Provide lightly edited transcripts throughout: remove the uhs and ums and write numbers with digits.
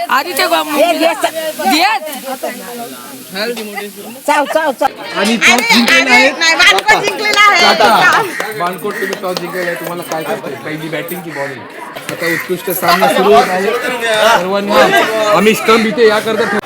आधीच्या आणि टॉस जिंकलेला आहे बाणकोट. तुम्ही टॉस जिंकलेला आहे, तुम्हाला काय करताय? पहिली बॅटिंग की बॉलिंग? आता उत्कृष्ट सामना सुरू होत आहे. सर्वांना आम्ही स्टंप इथे या करता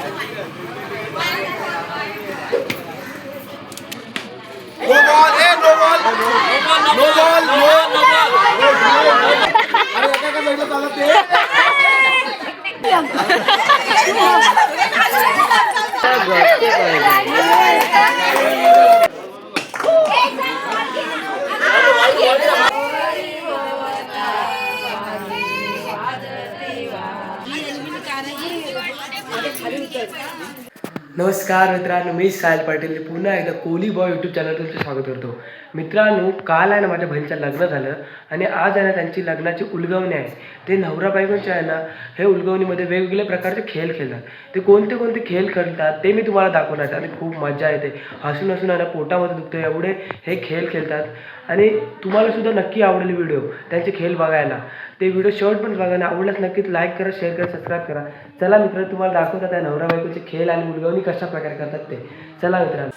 नमस्कार मित्रांनो, मी सायल पाटील पुन्हा एकदा कोहली बॉय यूट्यूब चॅनल तुमचं स्वागत करतो. मित्रांनो, काल आहे ना माझ्या बहिणीचं लग्न झालं आणि आज आहे ना त्यांची लग्नाची उलगवणी आहे. ते नवरा बायकोचे आहे ना हे उलगवणीमध्ये वेगवेगळ्या प्रकारचे खेळ खेळतात. ते कोणते कोणते खेळ खेळतात ते मी तुम्हाला दाखवणार आहे आणि खूप मजा येते. हसून हसून आहे ना पोटामध्ये दुखते एवढे हे खेळ खेळतात. आणि तुम्हाला सुद्धा नक्की आवडेल व्हिडिओ त्यांचे खेळ बघायला. ते व्हिडिओ शेवट पण बघा आणि आवडल्यास नक्कीच लाईक करा, शेअर करा, सबस्क्राईब करा. चला मित्रांनो, तुम्हाला दाखवतात आहे नवरा बायकोचे खेळ आणि उलगवणी कशा प्रकारे करतात ते. चला मित्रांनो.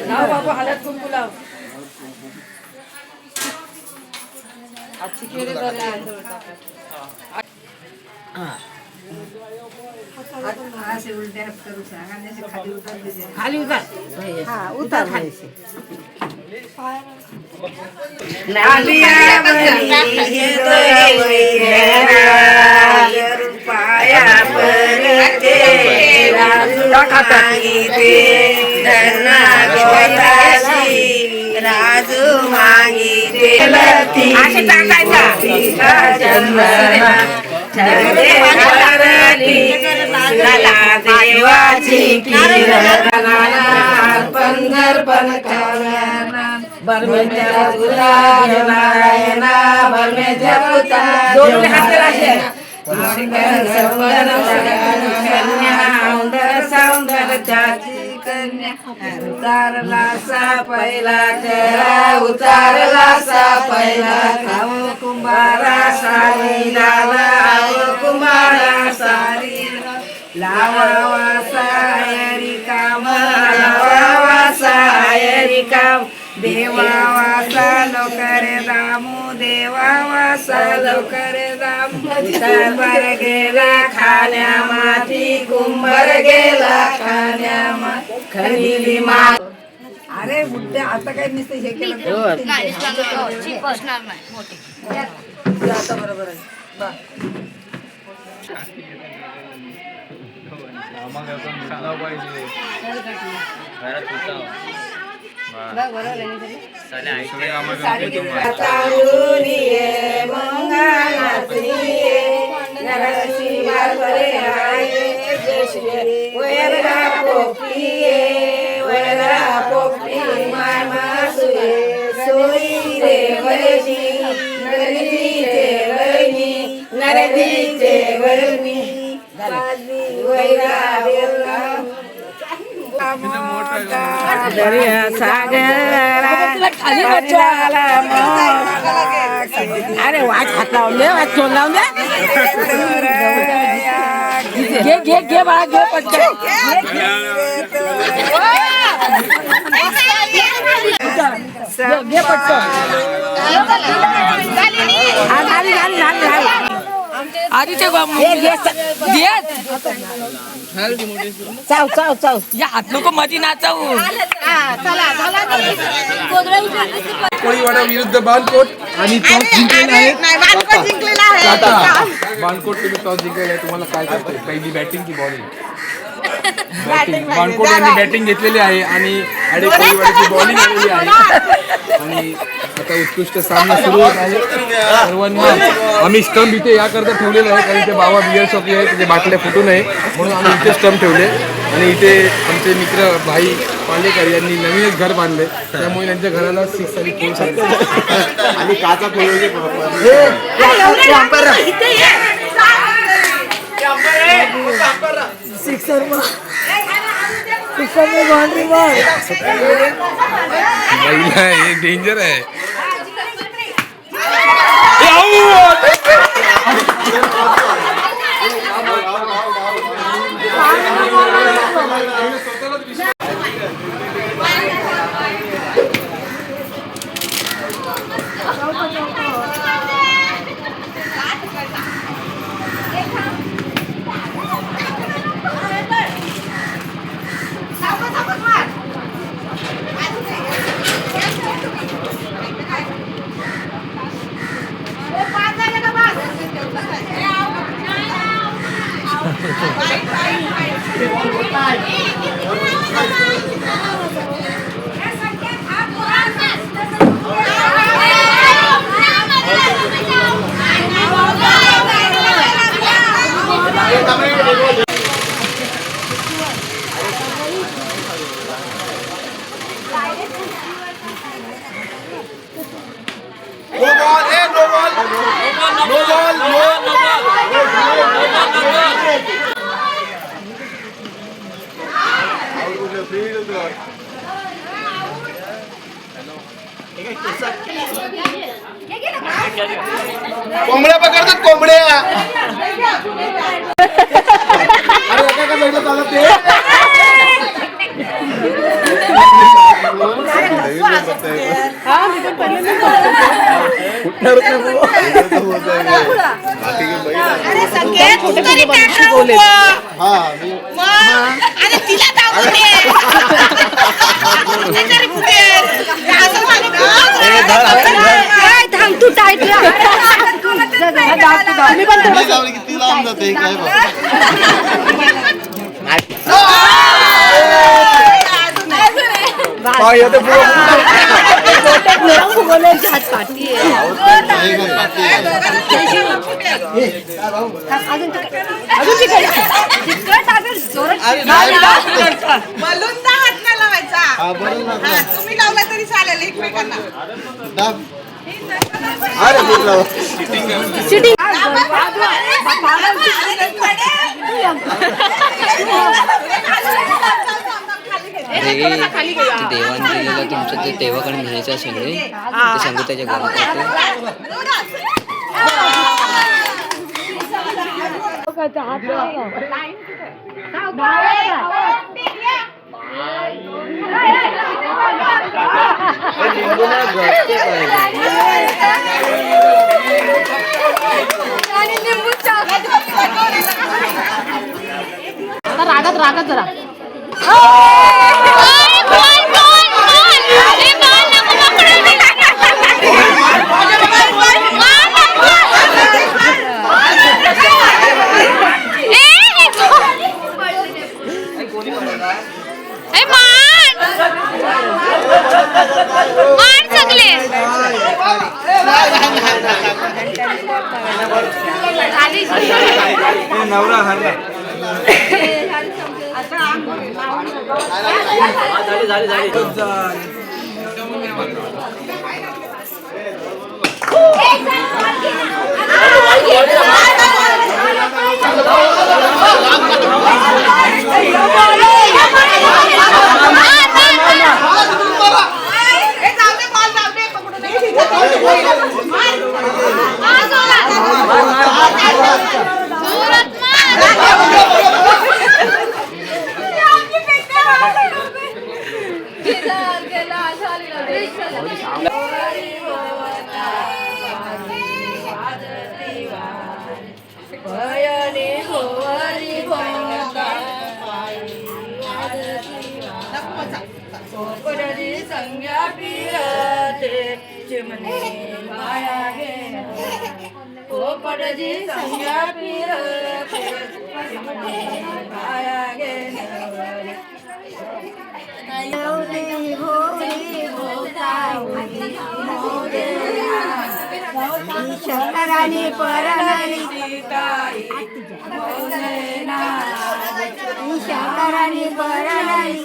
बाबा हालत कुंकुलाव आजची खेळ असे उलटे हात करू सांग आणि असे खाली उतर, खाली उतर, हा उतर खाली. राजू मागिते असे देवाची पंधरपण बर्मेच्या नारायणा बर्मेच्या उतारला सा पहिला चेहरा, उतारला सा पहिला खाव कुंभारा सारी लावा, कुंभारा सारी लावा सायरी काम, लावा सायरी काम. देवा वासा लवकरे दामू, देवा वासा लवकरे दामू. कुंभार गेला खाण्यामाती, कुंभार गेला खाण्यामाती खनिली मा. अरे बुड्ढे आता काय नुसतं हे केलं आता बरोबर आहे. अरे वाट हात लावले, वाट तोंड लावले. घे घे घे बाळा, घे पटकन घे पटकन. आधीच्या चाव चाव चाव या हात नको मध्ये नाचावू. कोळीवाडा विरुद्ध बाणकोट आणि टॉस जिंकलेला आहे. बाणकोट. तुम्ही टॉस जिंकलेला आहे, तुम्हाला काय करताय? पहिली बॅटिंग की बॉलिंग? बाणकोट यांनी बॅटिंग घेतलेली आहे आणि कोळीवाड्याची बॉलिंग आलेली आहे. आणि आता उत्कृष्ट सामना सुरू होत आहे. सर्वांना आम्ही स्टंप इथे या करता ठेवलेला आहे, कारण ते बाबा बियर शॉपी आहे, तिथे बाटल्या फुटू नये म्हणून आम्ही इथे स्टंप ठेवले. आणि इथे आमचे मित्र भाई पालेकर यांनी नवीनच घर बांधले, त्यामुळे त्यांच्या घराला 6 आणि 4 आणि काचा सिक्सर महिला हे डेंजर आहे. कोंबड्या पकडतात कोंबड्या. किती लांब जाते काय तुम्ही लावला तरी चालेल एकमेकांना. देवांना तुमचं ते देवाकडे न्यायचं सगळे ते सांगू त्याच्या घरात रागात जरा नवरा हरला. शंकराने परणारी शंकराने परणारी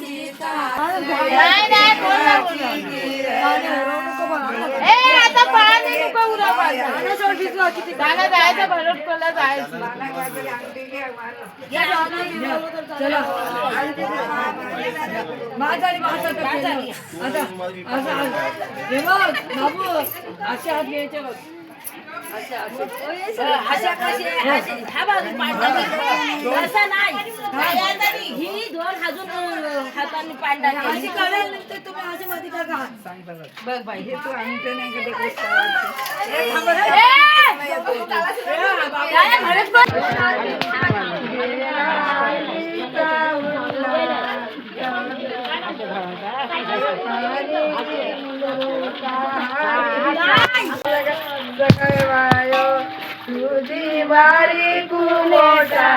आता पाणी नको उरा गाणं जायचं भरतला जायचं चला माझा बाबू असे हात घ्यायचे बघ अशा कशी ह्या बाजू असं नाही ही दोन अजून हाताने पांडा अशी कळेल नंतर तुम्ही अशी मध्ये बघा बघ बाई हे तू आणते नाही तुझी बारी कुमोटा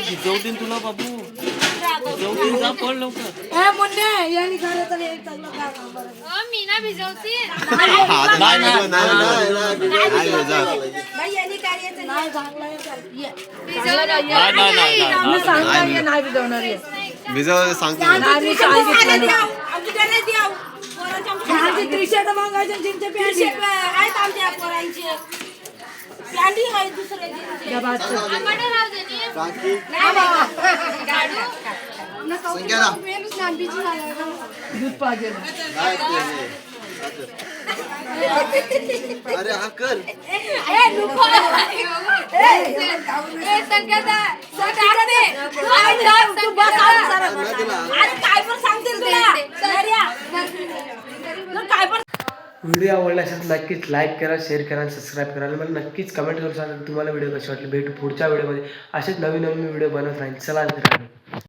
भिजवतील तुला बाबू भिजवतील जा पळ लवकर मी ना भिजवते भिजव सांगतो दूध पाहिजे अरे हा कर व्हिडिओ आवडला असेल तर नक्कीच लाईक करा, शेअर करा आणि सबस्क्राईब करा आणि मला नक्कीच कमेंट करून सांगा तुम्हाला व्हिडिओ कसे वाटले. भेटू पुढच्या व्हिडिओमध्ये असेच नवीन नवीन व्हिडिओ बनवत राहील. चला तर